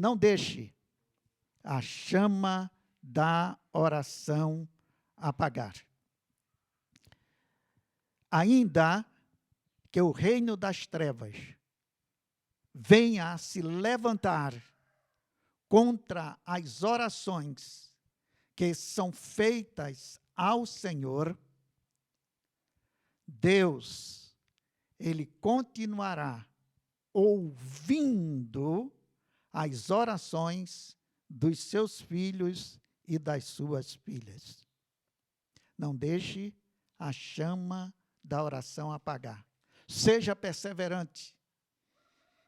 não deixe a chama da oração apagar. Ainda que o reino das trevas venha a se levantar contra as orações que são feitas ao Senhor, Deus, Ele continuará ouvindo as orações dos seus filhos e das suas filhas. Não deixe a chama da oração apagar. Seja perseverante,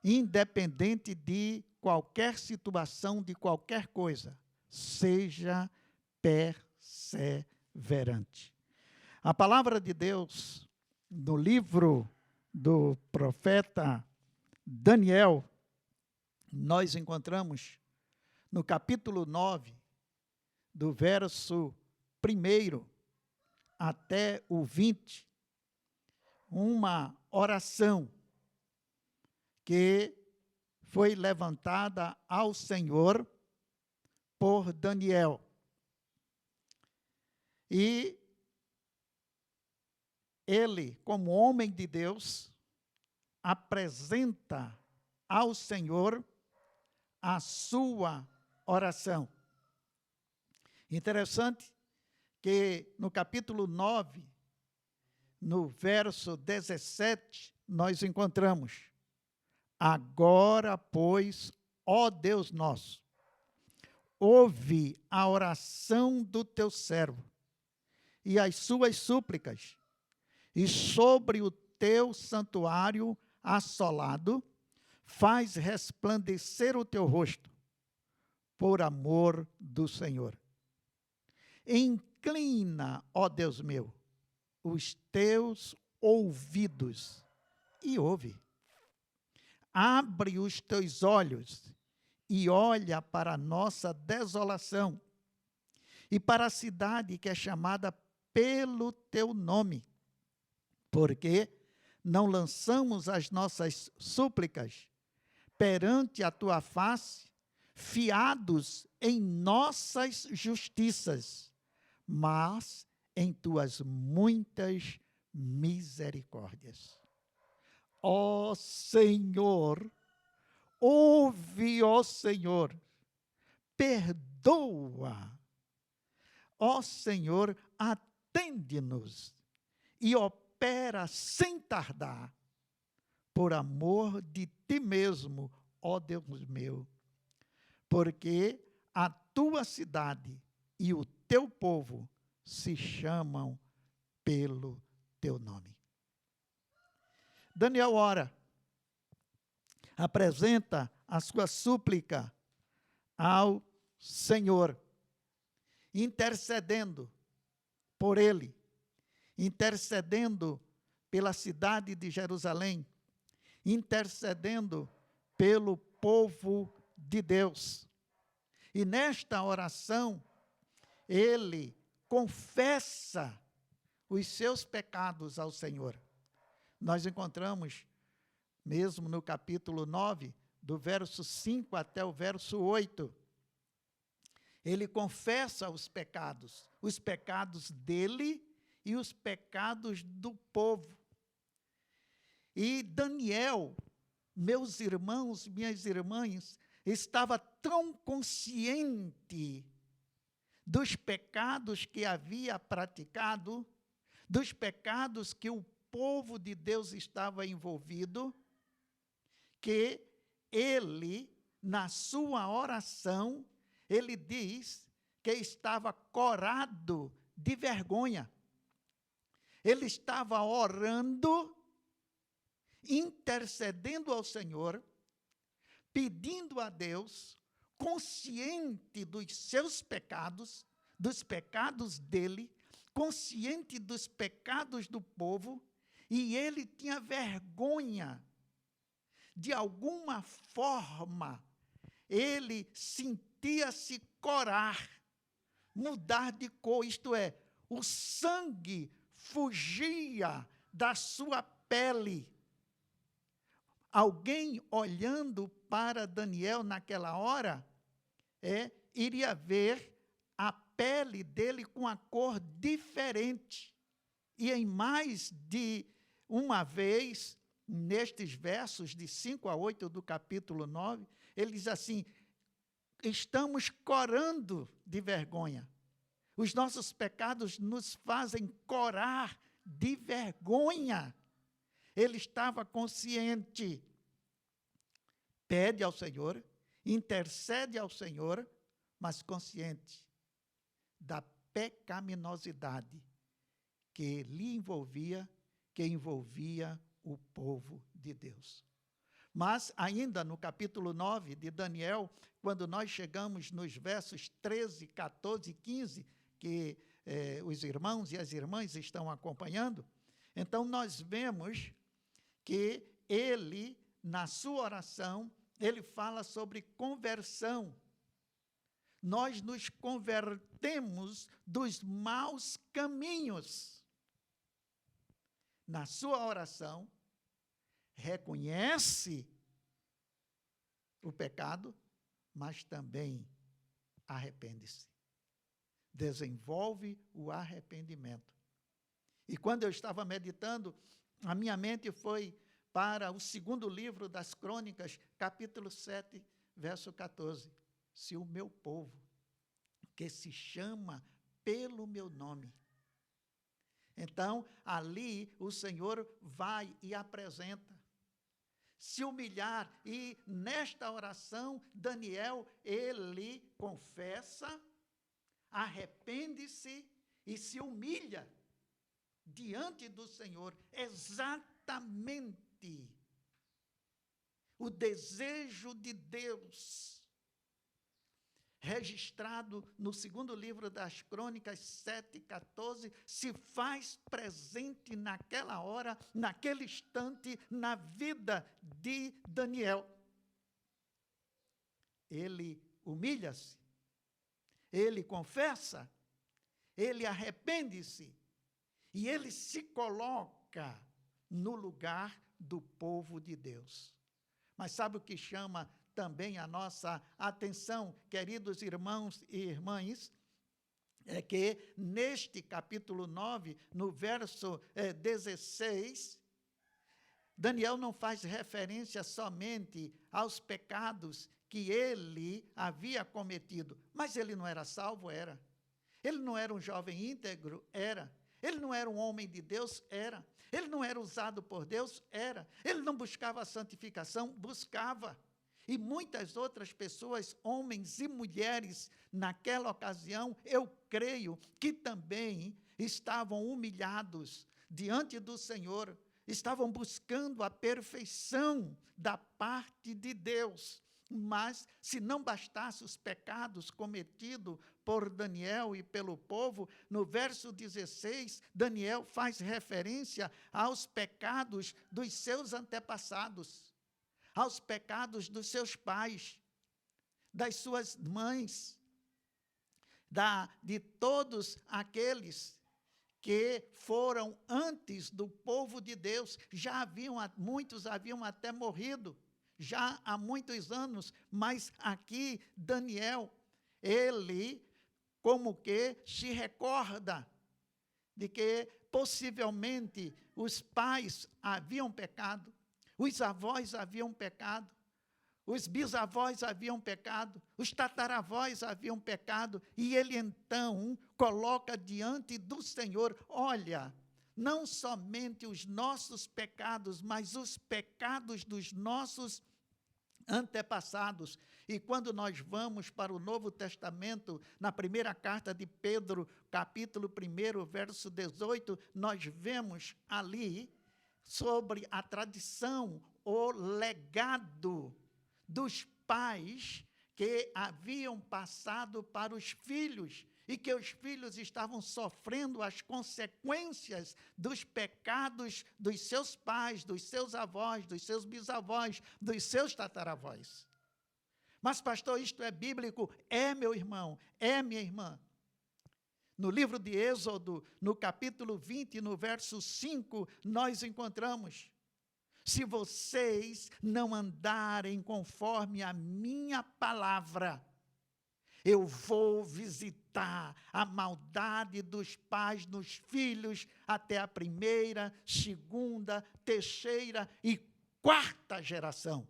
independente de qualquer situação, de qualquer coisa. Seja perseverante. A palavra de Deus, no livro do profeta Daniel, nós encontramos no capítulo 9, do verso 1 até o 20, uma oração que foi levantada ao Senhor por Daniel. E ele, como homem de Deus, apresenta ao Senhor a sua oração. Interessante que no capítulo 9, no verso 17, nós encontramos: agora, pois, ó Deus nosso, ouve a oração do teu servo e as suas súplicas, e sobre o teu santuário assolado, faz resplandecer o teu rosto, por amor do Senhor. Inclina, ó Deus meu, os teus ouvidos e ouve. Abre os teus olhos e olha para a nossa desolação e para a cidade que é chamada pelo teu nome, porque não lançamos as nossas súplicas perante a tua face, fiados em nossas justiças, mas em tuas muitas misericórdias. Ó Senhor, ouve, ó Senhor, perdoa. Ó Senhor, atende-nos e opera sem tardar, por amor de ti mesmo, ó Deus meu, porque a tua cidade e o teu povo se chamam pelo teu nome. Daniel ora, apresenta a sua súplica ao Senhor, intercedendo por ele, intercedendo pela cidade de Jerusalém, intercedendo pelo povo de Deus. E nesta oração, ele confessa os seus pecados ao Senhor. Nós encontramos, mesmo no capítulo 9, do verso 5 até o verso 8, ele confessa os pecados dele e os pecados do povo. E Daniel, meus irmãos, minhas irmãs, estava tão consciente dos pecados que havia praticado, dos pecados que o povo de Deus estava envolvido, que ele, na sua oração, ele diz que estava corado de vergonha. Ele estava orando, intercedendo ao Senhor, pedindo a Deus, consciente dos seus pecados, dos pecados dele, consciente dos pecados do povo, e ele tinha vergonha. De alguma forma, ele sentia-se corar, mudar de cor, isto é, o sangue fugia da sua pele. Alguém olhando para Daniel naquela hora, iria ver a pele dele com a cor diferente. E em mais de uma vez, nestes versos de 5 a 8 do capítulo 9, ele diz assim: estamos corando de vergonha. Os nossos pecados nos fazem corar de vergonha. Ele estava consciente. Pede ao Senhor, intercede ao Senhor, mas consciente da pecaminosidade que lhe envolvia, que envolvia o povo de Deus. Mas ainda no capítulo 9 de Daniel, quando nós chegamos nos versos 13, 14 e 15, que os irmãos e as irmãs estão acompanhando, então nós vemos que ele, na sua oração, ele fala sobre conversão. Nós nos convertemos dos maus caminhos. Na sua oração, reconhece o pecado, mas também arrepende-se. Desenvolve o arrependimento. E quando eu estava meditando, a minha mente foi para o segundo livro das Crônicas, capítulo 7, verso 14. Se o meu povo, que se chama pelo meu nome. Então, ali o Senhor vai e apresenta. Se humilhar, e nesta oração, Daniel, ele confessa, arrepende-se e se humilha diante do Senhor, exatamente o desejo de Deus, registrado no segundo livro das Crônicas 7:14, se faz presente naquela hora, naquele instante, na vida de Daniel. Ele humilha-se, ele confessa, ele arrepende-se, e ele se coloca no lugar do povo de Deus. Mas sabe o que chama também a nossa atenção, queridos irmãos e irmãs? É que neste capítulo 9, no verso 16, Daniel não faz referência somente aos pecados que ele havia cometido, mas ele não era salvo, era. Ele não era um jovem íntegro, era. Ele não era um homem de Deus, era. Ele não era usado por Deus, era. Ele não buscava a santificação, buscava. E muitas outras pessoas, homens e mulheres, naquela ocasião, eu creio que também estavam humilhados diante do Senhor, estavam buscando a perfeição da parte de Deus. Mas, se não bastasse os pecados cometidos por Daniel e pelo povo, no verso 16, Daniel faz referência aos pecados dos seus antepassados, aos pecados dos seus pais, das suas mães, de todos aqueles que foram antes do povo de Deus. Muitos haviam até morrido, já há muitos anos, mas aqui Daniel, ele como que se recorda de que possivelmente os pais haviam pecado, os avós haviam pecado, os bisavós haviam pecado, os tataravós haviam pecado, e ele então coloca diante do Senhor: olha, não somente os nossos pecados, mas os pecados dos nossos antepassados. E quando nós vamos para o Novo Testamento, na primeira carta de Pedro, capítulo 1, verso 18, nós vemos ali sobre a tradição, o legado dos pais que haviam passado para os filhos, e que os filhos estavam sofrendo as consequências dos pecados dos seus pais, dos seus avós, dos seus bisavós, dos seus tataravós. Mas, pastor, isto é bíblico? É, meu irmão, é, minha irmã. No livro de Êxodo, no capítulo 20, no verso 5, nós encontramos: se vocês não andarem conforme a minha palavra, eu vou visitar a maldade dos pais nos filhos até a primeira, segunda, terceira e quarta geração.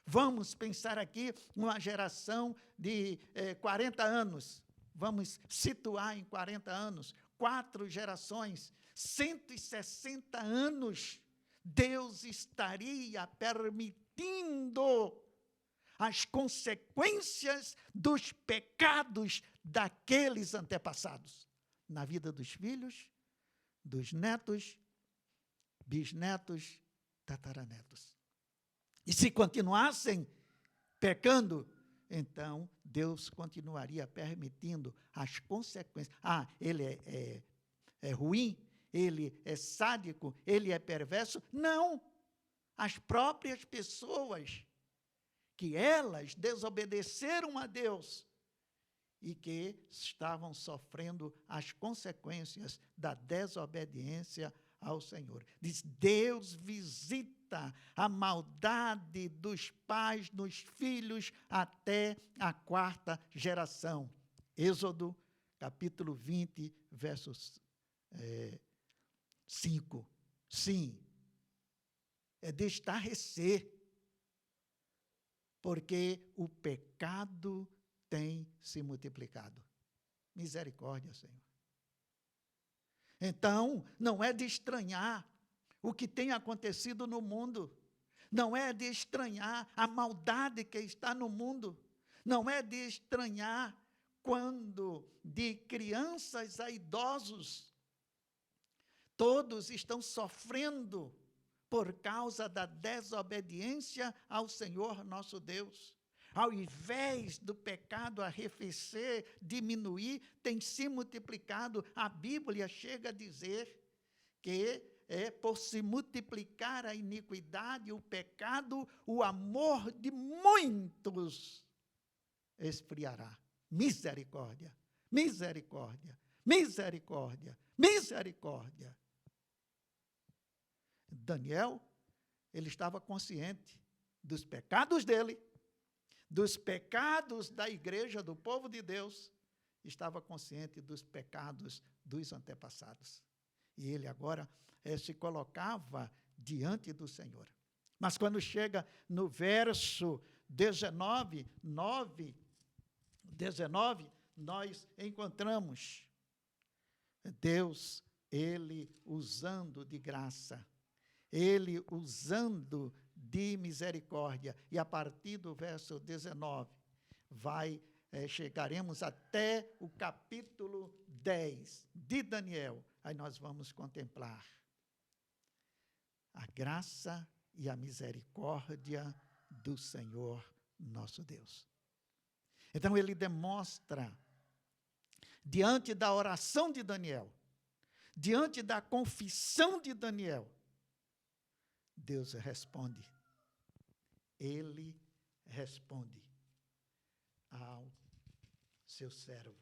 Vamos pensar aqui uma geração de 40 anos. Vamos situar em 40 anos, 4 gerações, 160 anos. Deus estaria permitindo as consequências dos pecados daqueles antepassados na vida dos filhos, dos netos, bisnetos, tataranetos. E se continuassem pecando, então Deus continuaria permitindo as consequências. Ele é ruim, ele é sádico, ele é perverso. Não! As próprias pessoas que elas desobedeceram a Deus e que estavam sofrendo as consequências da desobediência ao Senhor. Diz, Deus visita a maldade dos pais nos filhos até a 4ª geração. Êxodo, capítulo 20, versos 5. Sim, é de estarrecer, porque o pecado tem se multiplicado. Misericórdia, Senhor. Então, não é de estranhar o que tem acontecido no mundo. Não é de estranhar a maldade que está no mundo. Não é de estranhar quando de crianças a idosos, todos estão sofrendo por causa da desobediência ao Senhor nosso Deus. Ao invés do pecado arrefecer, diminuir, tem se multiplicado. A Bíblia chega a dizer que por se multiplicar a iniquidade, o pecado, o amor de muitos esfriará. Misericórdia, misericórdia, misericórdia, misericórdia. Daniel, ele estava consciente dos pecados dele, dos pecados da igreja, do povo de Deus, estava consciente dos pecados dos antepassados. E ele agora se colocava diante do Senhor. Mas quando chega no verso 19, nós encontramos Deus, ele usando de graça, ele usando de misericórdia. E a partir do verso 19, chegaremos até o capítulo 10 de Daniel. Aí nós vamos contemplar a graça e a misericórdia do Senhor nosso Deus. Então ele demonstra, diante da oração de Daniel, diante da confissão de Daniel, Deus responde. Ele responde ao seu servo.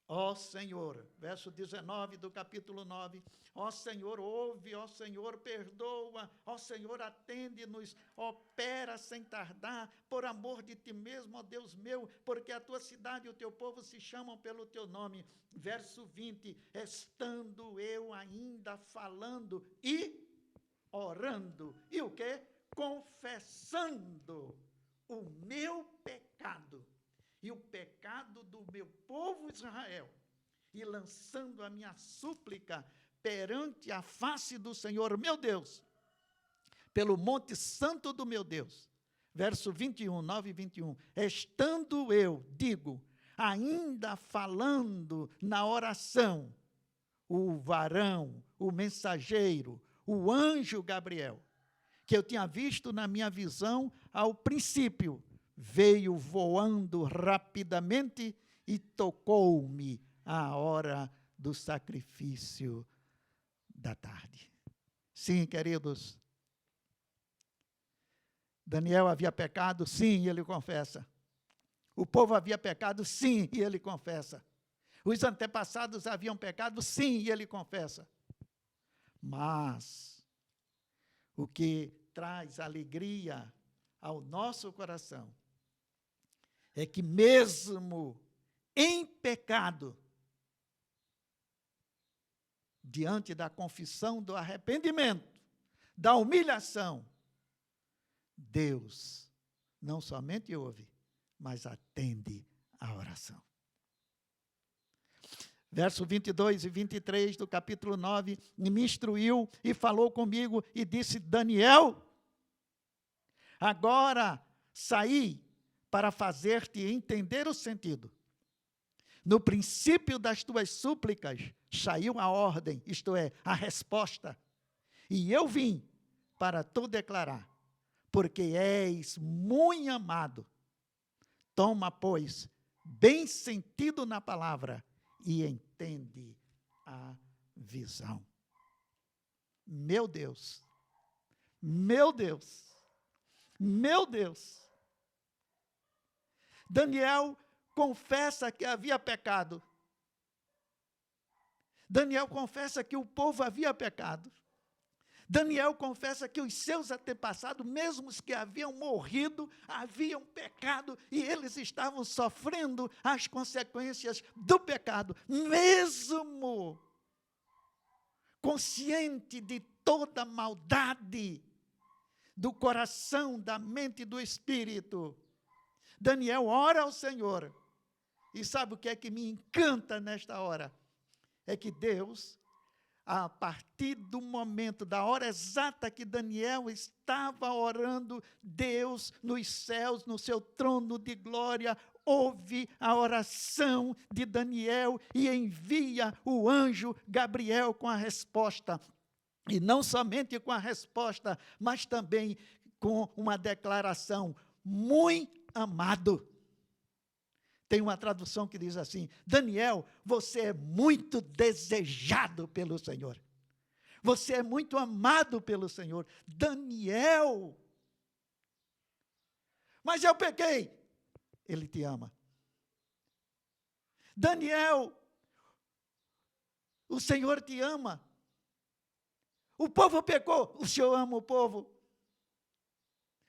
Ó Senhor, verso 19 do capítulo 9, ó Senhor, ouve, ó Senhor, perdoa, ó Senhor, atende-nos, opera sem tardar, por amor de ti mesmo, ó Deus meu, porque a tua cidade e o teu povo se chamam pelo teu nome. Verso 20, estando eu ainda falando e orando, e o quê? Confessando o meu pecado e o pecado do meu povo Israel, e lançando a minha súplica perante a face do Senhor, meu Deus, pelo monte santo do meu Deus. Verso 21, 9 e 21. Estando eu, digo, ainda falando na oração, o varão, o mensageiro, o anjo Gabriel, que eu tinha visto na minha visão ao princípio, veio voando rapidamente e tocou-me à hora do sacrifício da tarde. Sim, queridos, Daniel havia pecado, sim, e ele confessa. O povo havia pecado, sim, e ele confessa. Os antepassados haviam pecado, sim, e ele confessa. Mas o que traz alegria ao nosso coração é que mesmo em pecado, diante da confissão do arrependimento, da humilhação, Deus não somente ouve, mas atende a oração. Verso 22 e 23 do capítulo 9, me instruiu e falou comigo e disse: Daniel, agora saí para fazer-te entender o sentido. No princípio das tuas súplicas saiu a ordem, isto é, a resposta. E eu vim para tu declarar, porque és muito amado. Toma, pois, bem sentido na palavra e entende a visão. Meu Deus, meu Deus, meu Deus. Daniel confessa que havia pecado. Daniel confessa que o povo havia pecado. Daniel confessa que os seus antepassados, mesmo os que haviam morrido, haviam pecado e eles estavam sofrendo as consequências do pecado, mesmo consciente de toda a maldade do coração, da mente e do espírito. Daniel ora ao Senhor. E sabe o que é que me encanta nesta hora? É que Deus, a partir do momento, da hora exata que Daniel estava orando, Deus nos céus, no seu trono de glória, ouve a oração de Daniel e envia o anjo Gabriel com a resposta. E não somente com a resposta, mas também com uma declaração: muito amado. Tem uma tradução que diz assim: Daniel, você é muito desejado pelo Senhor. Você é muito amado pelo Senhor. Daniel, mas eu pequei. Ele te ama. Daniel, o Senhor te ama. O povo pecou, o Senhor ama o povo.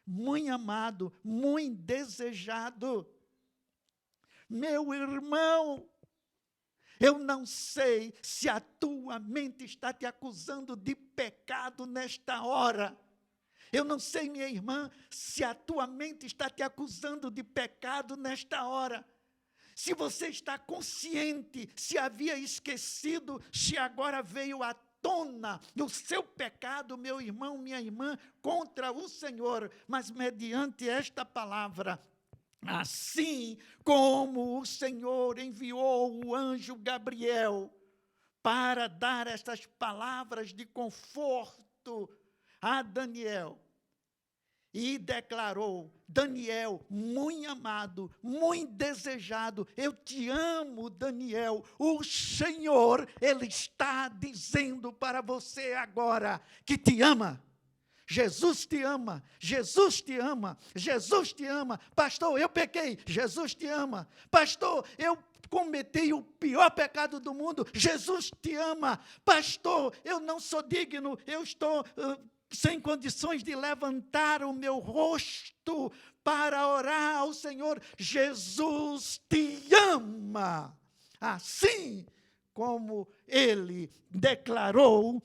Muito amado, muito desejado. Meu irmão, eu não sei se a tua mente está te acusando de pecado nesta hora. Eu não sei, minha irmã, se a tua mente está te acusando de pecado nesta hora. Se você está consciente, se havia esquecido, se agora veio à tona o seu pecado, meu irmão, minha irmã, contra o Senhor, mas mediante esta palavra, assim como o Senhor enviou o anjo Gabriel para dar estas palavras de conforto a Daniel, e declarou: Daniel, muito amado, muito desejado, eu te amo, Daniel. O Senhor, Ele está dizendo para você agora que te ama. Jesus te ama, Jesus te ama, Jesus te ama. Pastor, eu pequei, Jesus te ama. Pastor, eu cometi o pior pecado do mundo, Jesus te ama. Pastor, eu não sou digno, eu estou sem condições de levantar o meu rosto para orar ao Senhor. Jesus te ama. Assim como Ele declarou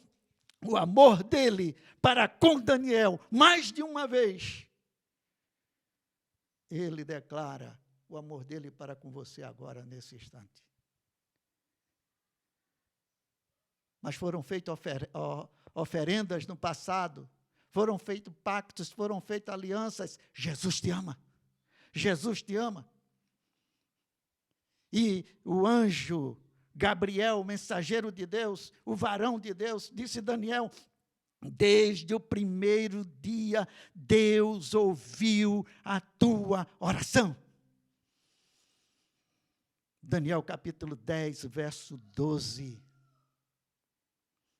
o amor dele para com Daniel, mais de uma vez, ele declara o amor dele para com você agora, nesse instante. Mas foram feitas oferendas no passado, foram feitos pactos, foram feitas alianças. Jesus te ama. Jesus te ama. E o anjo Gabriel, o mensageiro de Deus, o varão de Deus, disse: Daniel, desde o primeiro dia, Deus ouviu a tua oração. Daniel capítulo 10, verso 12.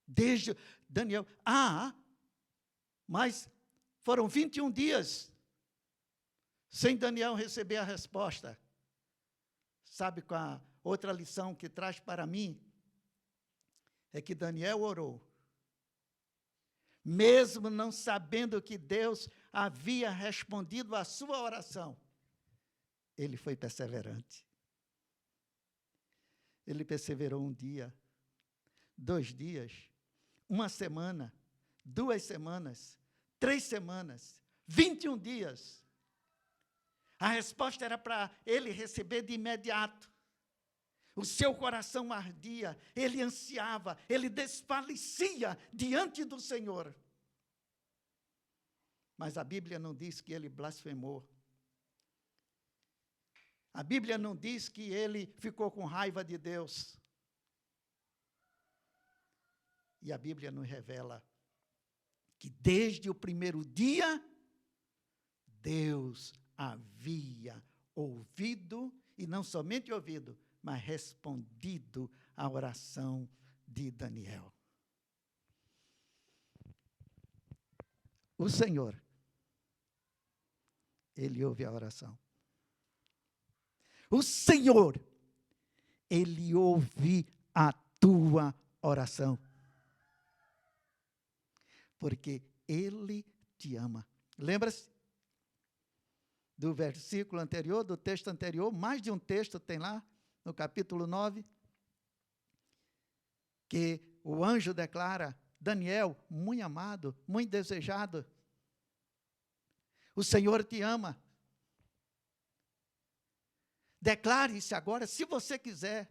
Desde Daniel, mas foram 21 dias sem Daniel receber a resposta. Sabe qual a outra lição que traz para mim? É que Daniel orou, mesmo não sabendo que Deus havia respondido à sua oração, ele foi perseverante. Ele perseverou 1 dia, 2 dias, 1 semana, 2 semanas, 3 semanas, 21 dias. A resposta era para ele receber de imediato. O seu coração ardia, ele ansiava, ele desfalecia diante do Senhor. Mas a Bíblia não diz que ele blasfemou. A Bíblia não diz que ele ficou com raiva de Deus. E a Bíblia nos revela que desde o primeiro dia, Deus havia ouvido, e não somente ouvido, mas respondido à oração de Daniel. O Senhor, Ele ouve a oração. O Senhor, Ele ouve a tua oração. Porque Ele te ama. Lembra-se do versículo anterior, do texto anterior? Mais de um texto tem lá, no capítulo 9, que o anjo declara: Daniel, muito amado, muito desejado, o Senhor te ama. Declare-se agora, se você quiser.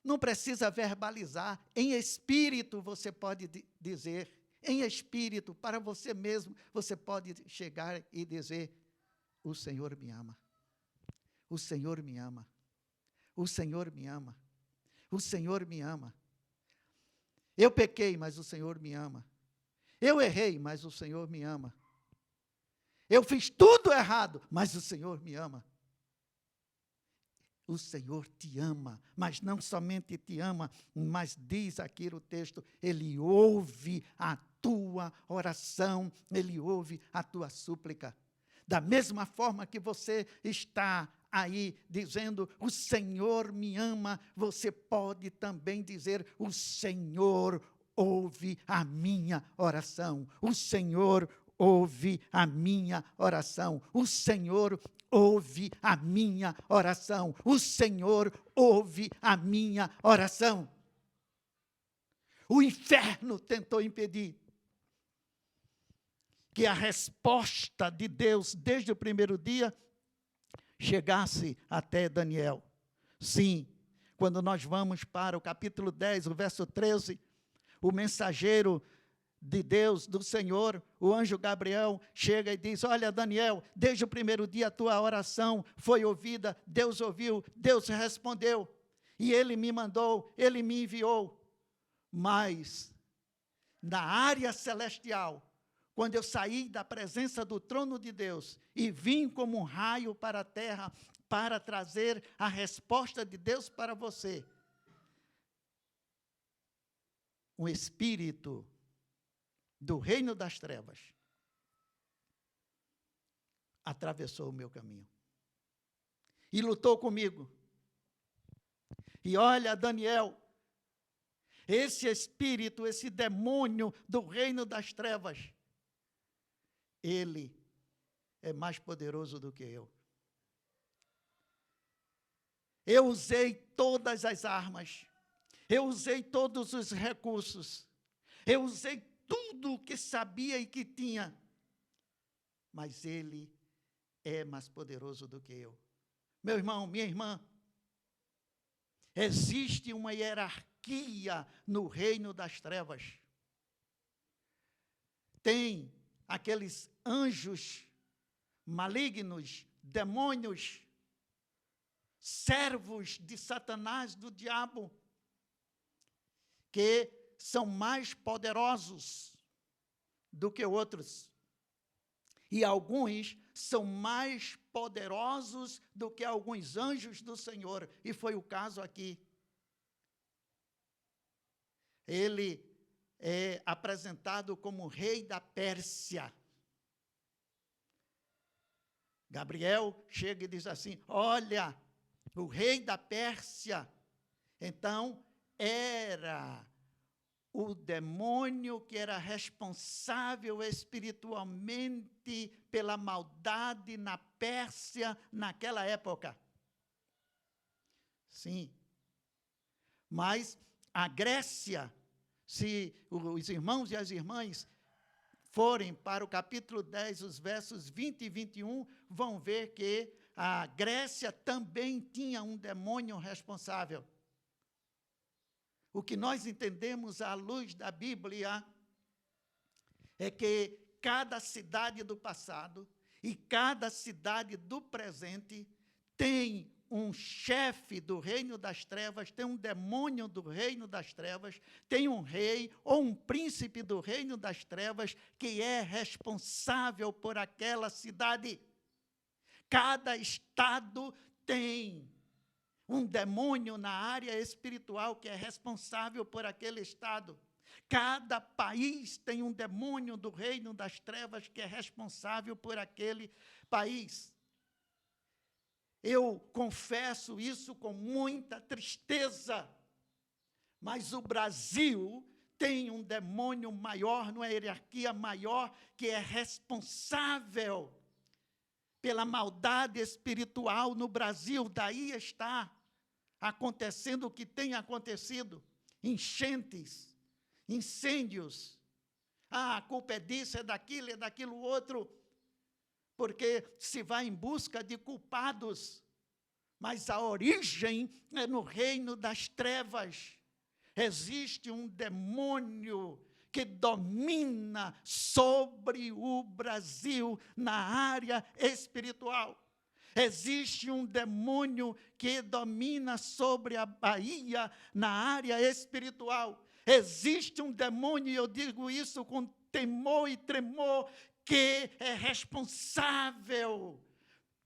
Não precisa verbalizar, em espírito você pode dizer, em espírito, para você mesmo, você pode chegar e dizer: o Senhor me ama. O Senhor me ama. O Senhor me ama. O Senhor me ama. Eu pequei, mas o Senhor me ama. Eu errei, mas o Senhor me ama. Eu fiz tudo errado, mas o Senhor me ama. O Senhor te ama, mas não somente te ama, mas diz aqui o texto, Ele ouve a tua oração, Ele ouve a tua súplica. Da mesma forma que você está aí dizendo, o Senhor me ama, você pode também dizer, o Senhor ouve a minha oração. O Senhor ouve a minha oração. O Senhor ouve a minha oração. O Senhor ouve a minha oração. O inferno tentou impedir que a resposta de Deus, desde o primeiro dia, chegasse até Daniel. Sim, quando nós vamos para o capítulo 10, o verso 13, o mensageiro de Deus, do Senhor, o anjo Gabriel, chega e diz: olha, Daniel, desde o primeiro dia a tua oração foi ouvida, Deus ouviu, Deus respondeu, e Ele me mandou, Ele me enviou. Mas, na área celestial, quando eu saí da presença do trono de Deus e vim como um raio para a terra para trazer a resposta de Deus para você, um espírito do reino das trevas atravessou o meu caminho e lutou comigo. E olha, Daniel, esse espírito, esse demônio do reino das trevas, ele é mais poderoso do que eu. Eu usei todas as armas, eu usei todos os recursos, eu usei tudo o que sabia e que tinha, mas ele é mais poderoso do que eu. Meu irmão, minha irmã, existe uma hierarquia no reino das trevas. Tem aqueles anjos malignos, demônios, servos de Satanás, do diabo, que são mais poderosos do que outros. E alguns são mais poderosos do que alguns anjos do Senhor. E foi o caso aqui. Ele é apresentado como rei da Pérsia. Gabriel chega e diz assim: olha, o rei da Pérsia, então, era o demônio que era responsável espiritualmente pela maldade na Pérsia naquela época. Sim. Mas a Grécia, se os irmãos e as irmãs forem para o capítulo 10, os versos 20 e 21, vão ver que a Grécia também tinha um demônio responsável. O que nós entendemos à luz da Bíblia é que cada cidade do passado e cada cidade do presente tem um chefe do reino das trevas, tem um demônio do reino das trevas, tem um rei ou um príncipe do reino das trevas que é responsável por aquela cidade. Cada estado tem um demônio na área espiritual que é responsável por aquele estado. Cada país tem um demônio do reino das trevas que é responsável por aquele país. Eu confesso isso com muita tristeza, mas o Brasil tem um demônio maior, numa hierarquia maior, que é responsável pela maldade espiritual no Brasil. Daí está acontecendo o que tem acontecido, enchentes, incêndios. A culpa é disso, é daquilo outro, porque se vai em busca de culpados, mas a origem é no reino das trevas. Existe um demônio que domina sobre o Brasil na área espiritual. Existe um demônio que domina sobre a Bahia na área espiritual. Existe um demônio, e eu digo isso com temor e tremor, que é responsável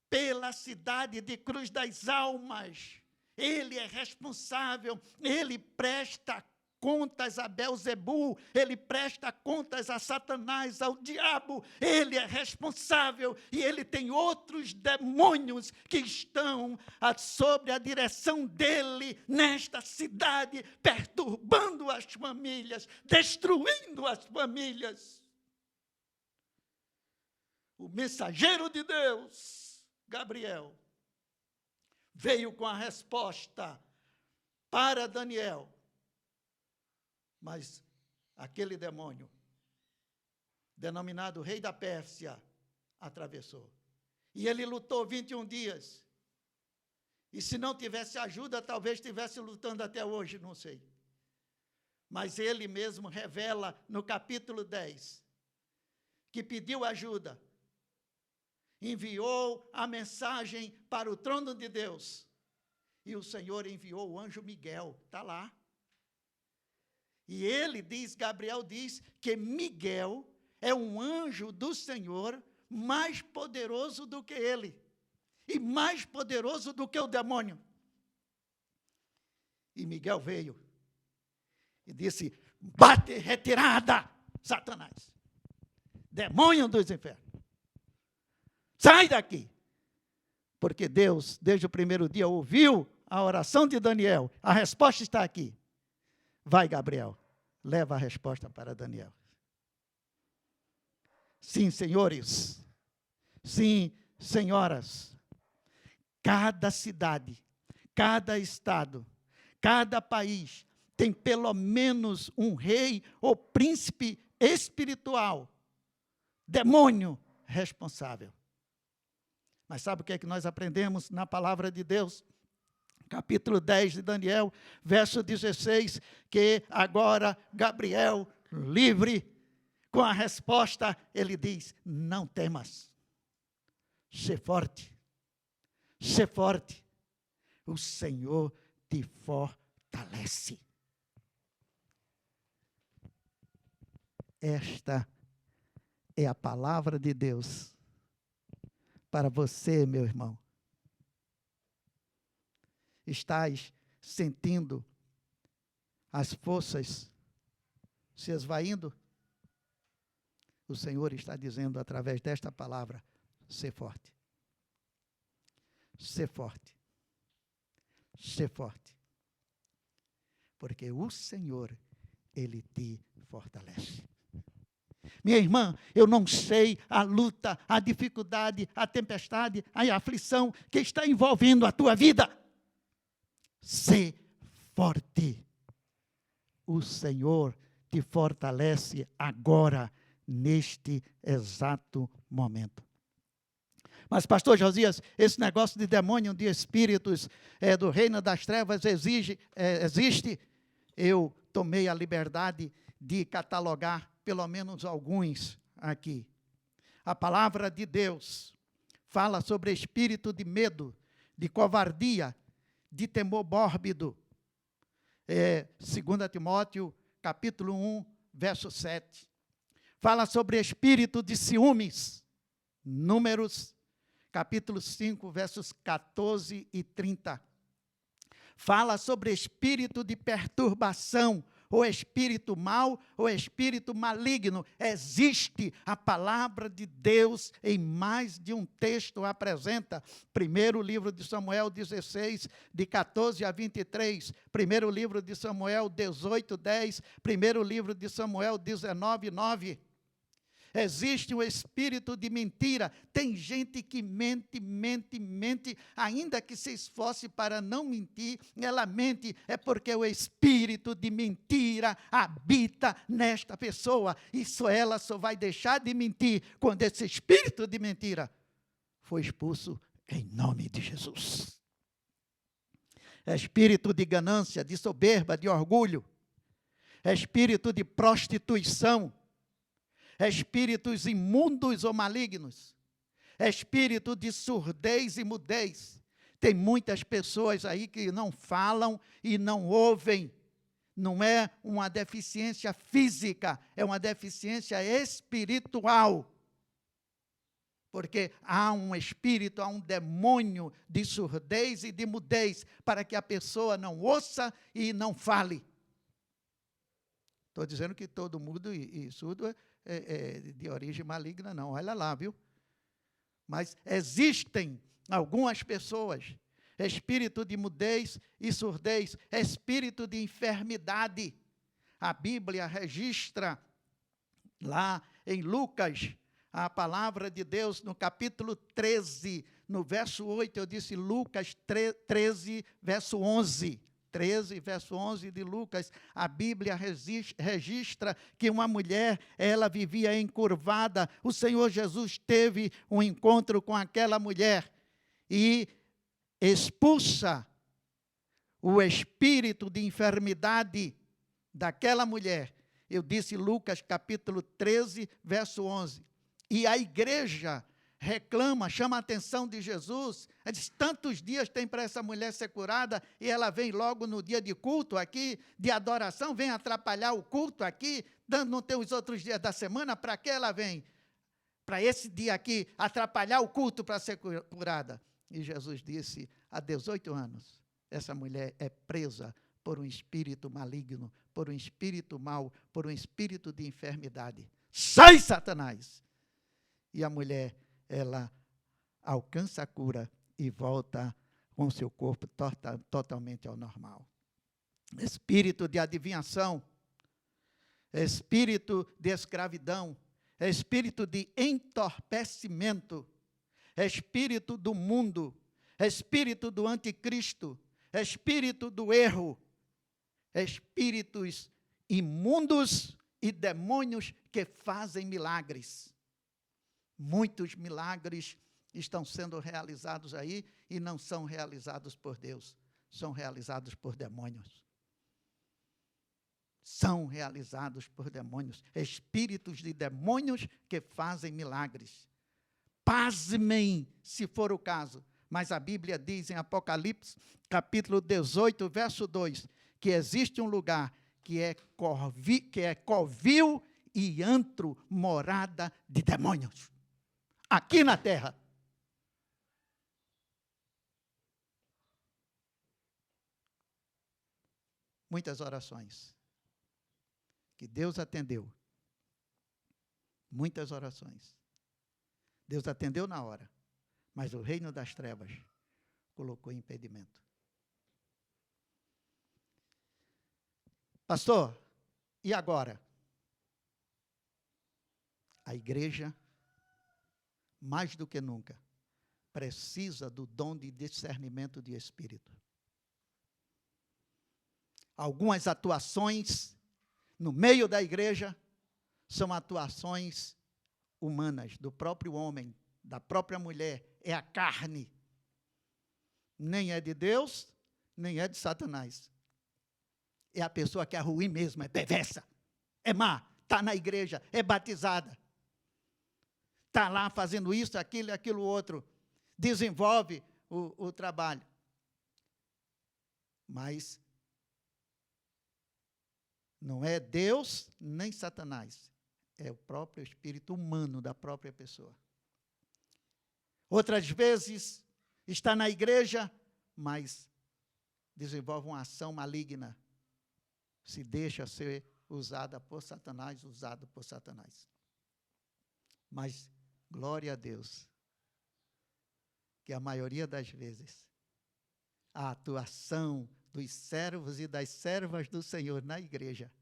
pela cidade de Cruz das Almas. Ele é responsável, ele presta contas a Belzebu, ele presta contas a Satanás, ao diabo, ele é responsável e ele tem outros demônios que estão sob a direção dele nesta cidade, perturbando as famílias, destruindo as famílias. O mensageiro de Deus, Gabriel, veio com a resposta para Daniel, mas aquele demônio, denominado Rei da Pérsia, atravessou. E ele lutou 21 dias. E se não tivesse ajuda, talvez estivesse lutando até hoje, não sei. Mas ele mesmo revela no capítulo 10, que pediu ajuda, enviou a mensagem para o trono de Deus, e o Senhor enviou o anjo Miguel, está lá. E ele diz, Gabriel diz, que Miguel é um anjo do Senhor mais poderoso do que ele, e mais poderoso do que o demônio. E Miguel veio e disse, bate retirada, Satanás, demônio dos infernos. Sai daqui! Porque Deus, desde o primeiro dia, ouviu a oração de Daniel. A resposta está aqui. Vai, Gabriel, leva a resposta para Daniel. Sim, senhores. Sim, senhoras. Cada cidade, cada estado, cada país tem pelo menos um rei ou príncipe espiritual, demônio responsável. Mas sabe o que é que nós aprendemos na palavra de Deus? Capítulo 10 de Daniel, verso 16, que agora Gabriel, livre, com a resposta, ele diz, não temas, sê forte, o Senhor te fortalece. Esta é a palavra de Deus para você, meu irmão. Estás sentindo as forças se esvaindo? O Senhor está dizendo através desta palavra, sê forte. Sê forte. Sê forte. Porque o Senhor Ele te fortalece. Minha irmã, eu não sei a luta, a dificuldade, a tempestade, a aflição que está envolvendo a tua vida. Sê forte. O Senhor te fortalece agora, neste exato momento. Mas, pastor Josias, esse negócio de demônio, de espíritos do reino das trevas existe? Eu tomei a liberdade de catalogar pelo menos alguns aqui. A palavra de Deus fala sobre espírito de medo, de covardia, de temor mórbido. 2 Timóteo, capítulo 1, verso 7. Fala sobre espírito de ciúmes. Números, capítulo 5, versos 14 e 30. Fala sobre espírito de perturbação, ou espírito mau, ou espírito maligno. Existe a palavra de Deus em mais de um texto, apresenta. Primeiro livro de Samuel 16, de 14 a 23. Primeiro livro de Samuel 18, 10. Primeiro livro de Samuel 19, 9. Existe o espírito de mentira. Tem gente que mente, ainda que se esforce para não mentir, ela mente, é porque o espírito de mentira habita nesta pessoa. Isso ela só vai deixar de mentir quando esse espírito de mentira foi expulso em nome de Jesus. Espírito de ganância, de soberba, de orgulho. Espírito de prostituição. Espíritos imundos ou malignos, espírito de surdez e mudez. Tem muitas pessoas aí que não falam e não ouvem. Não é uma deficiência física, é uma deficiência espiritual. Porque há um espírito, há um demônio de surdez e de mudez, para que a pessoa não ouça e não fale. Estou dizendo que todo mundo e surdo é de origem maligna, não. Olha lá, viu? Mas existem algumas pessoas, espírito de mudez e surdez, espírito de enfermidade. A Bíblia registra lá em Lucas, a palavra de Deus, no capítulo 13, no verso 8, eu disse Lucas 13, verso 11. 13, verso 11 de Lucas, a Bíblia registra que uma mulher, ela vivia encurvada. O Senhor Jesus teve um encontro com aquela mulher e expulsa o espírito de enfermidade daquela mulher. Eu disse Lucas capítulo 13, verso 11. E a igreja reclama, chama a atenção de Jesus. Ele diz, tantos dias tem para essa mulher ser curada, e ela vem logo no dia de culto aqui, de adoração, vem atrapalhar o culto aqui, não tem os outros dias da semana, para que ela vem? Para esse dia aqui, atrapalhar o culto para ser curada. E Jesus disse, há 18 anos, essa mulher é presa por um espírito maligno, por um espírito mau, por um espírito de enfermidade. Sai, Satanás! E a mulher, ela alcança a cura e volta com seu corpo totalmente ao normal. Espírito de adivinhação, espírito de escravidão, espírito de entorpecimento, espírito do mundo, espírito do anticristo, espírito do erro, espíritos imundos e demônios que fazem milagres. Muitos milagres estão sendo realizados aí e não são realizados por Deus, são realizados por demônios. São realizados por demônios, espíritos de demônios que fazem milagres. Pasmem, se for o caso, mas a Bíblia diz em Apocalipse, capítulo 18, verso 2, que existe um lugar que é covil e antro, morada de demônios. Aqui na terra. Muitas orações que Deus atendeu. Muitas orações. Deus atendeu na hora, mas o reino das trevas colocou impedimento. Pastor, E agora? A igreja, mais do que nunca, precisa do dom de discernimento de espírito. Algumas atuações no meio da igreja são atuações humanas, do próprio homem, da própria mulher, é a carne. Nem é de Deus, nem é de Satanás. É a pessoa que é ruim mesmo, é perversa, é má, está na igreja, é batizada. Está lá fazendo isso, aquilo e aquilo outro. Desenvolve o trabalho. Mas não é Deus nem Satanás. É o próprio espírito humano da própria pessoa. Outras vezes está na igreja, mas desenvolve uma ação maligna. Se deixa ser usado por Satanás. Mas, glória a Deus, que a maioria das vezes, a atuação dos servos e das servas do Senhor na igreja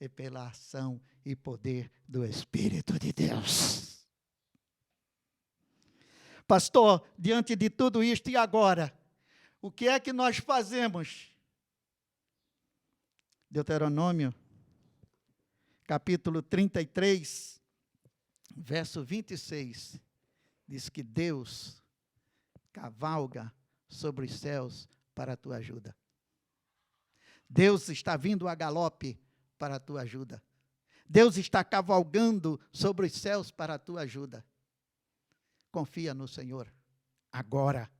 é pela ação e poder do Espírito de Deus. Pastor, diante de tudo isto, e agora? O que é que nós fazemos? Deuteronômio, capítulo 33, verso 26, diz que Deus cavalga sobre os céus para a tua ajuda. Deus está vindo a galope para a tua ajuda. Deus está cavalgando sobre os céus para a tua ajuda. Confia no Senhor, agora.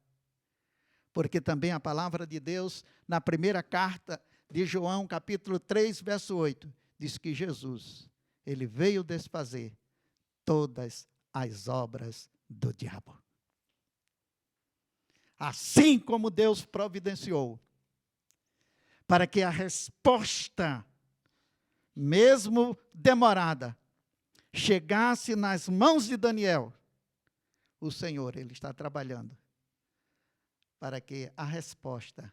Porque também a palavra de Deus, na primeira carta de João, capítulo 3, verso 8, diz que Jesus, ele veio desfazer todas as obras do diabo. Assim como Deus providenciou para que a resposta, mesmo demorada, chegasse nas mãos de Daniel, o Senhor, ele está trabalhando para que a resposta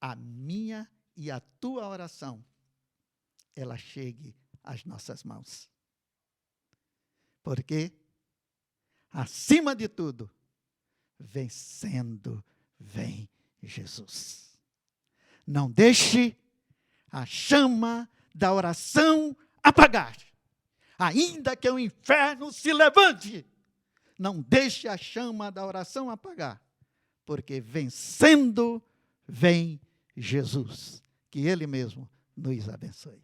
à minha e à tua oração, ela chegue às nossas mãos. Porque, acima de tudo, vencendo, vem Jesus. Não deixe a chama da oração apagar. Ainda que o inferno se levante, não deixe a chama da oração apagar. Porque vencendo, vem Jesus. Que Ele mesmo nos abençoe.